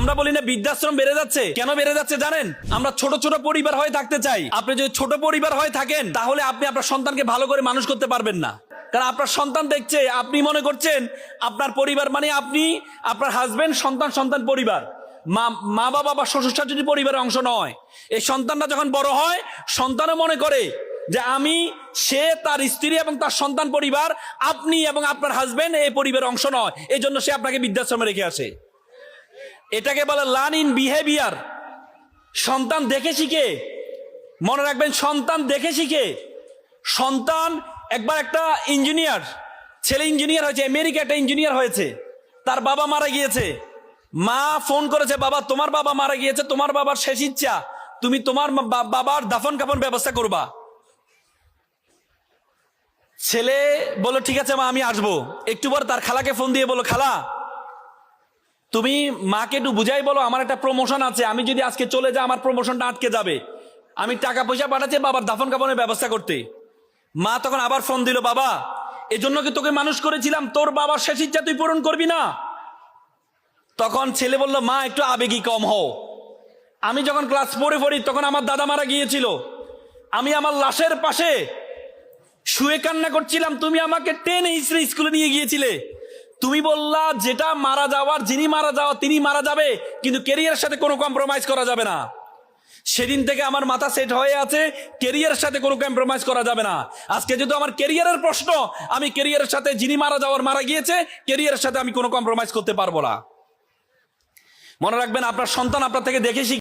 আমরা বলি না বৃদ্ধাশ্রম বেড়ে যাচ্ছে, কেন বেড়ে যাচ্ছে জানেন? আমরা ছোট ছোট পরিবার হয়ে থাকতে চাই। আপনি যদি ছোট পরিবার হয়ে থাকেন তাহলে আপনি আপনার সন্তানকে ভালো করে মানুষ করতে পারবেন না। কারণ আপনার সন্তান দেখছে, আপনি মনে করছেন আপনার পরিবার মানে আপনি, আপনার হাজবেন্ড, সন্তান, সন্তান পরিবার, মা বাবা বা শ্বশুর শাশুড়ি পরিবারের অংশ নয়। এই সন্তানটা যখন বড় হয়, সন্তানও মনে করে যে আমি, সে, তার স্ত্রী এবং তার সন্তান পরিবার, আপনি এবং আপনার হাজবেন্ড এই পরিবারের অংশ নয়। এই জন্য সে আপনাকে বৃদ্ধাশ্রমে রেখে আসে। এটাকে বলে লার্ন ইন বিহেভিয়ার। সন্তান দেখে শিখে, মনে রাখবেন, সন্তান দেখে শিখে। সন্তান একবার একটা ইঞ্জিনিয়ার, ছেলে ইঞ্জিনিয়ার হয়েছে, আমেরিকা একটা ইঞ্জিনিয়ার হয়েছে, তার বাবা মারা গিয়েছে। মা ফোন করেছে, বাবা তোমার বাবা মারা গিয়েছে, তোমার বাবার শেষ ইচ্ছা তুমি তোমার বাবার দাফন কাফন ব্যবস্থা করবা। ছেলে বলল ঠিক আছে মা, আমি আসবো। একটু পর তার খালাকে ফোন দিয়ে বলো, খালা তুমি মাকে একটু বুঝাই বলো আমার একটা প্রমোশন আছে, আমি যদি আজকে চলে যাই আমার প্রমোশনটা আটকে যাবে, আমি টাকা পয়সা পাঠাচ্ছি বাবার দাফন কাফনের ব্যবস্থা করতে। মা তখন আবার ফোন দিল, বাবা এজন্য কি তোকে মানুষ করেছিলাম, তোর বাবার শেষ ইচ্ছা তুই পূরণ করবি না? তখন ছেলে বলল, মা একটু আবেগী কম হও। আমি যখন ক্লাস 4-এ পড়ি তখন আমার দাদা মারা গিয়েছিল, আমি আমার লাশের পাশে শুয়ে কান্না করছিলাম, তুমি আমাকে টেনে হিসেবে স্কুলে নিয়ে গিয়েছিলে। তুমি বললা যেটা মারা যাওয়ার, যিনি মারা যাওয়া তিনি মারা যাবে, কিন্তু ক্যারিয়ারের সাথে কোনো কম্প্রোমাইজ করা যাবে না। সেদিন থেকে আমার মাথা সেট হয়ে আছে, ক্যারিয়ারের সাথে কোনো কম্প্রোমাইজ করা যাবে না। আজকে যেহেতু আমার ক্যারিয়ারের প্রশ্ন, আমি ক্যারিয়ারের সাথে, যিনি মারা যাওয়ার মারা গিয়েছে, ক্যারিয়ারের সাথে আমি কোনো কম্প্রোমাইজ করতে পারবো না। মনে রাখবেন, আপনার সন্তান আপনার থেকে দেখে শিখবে।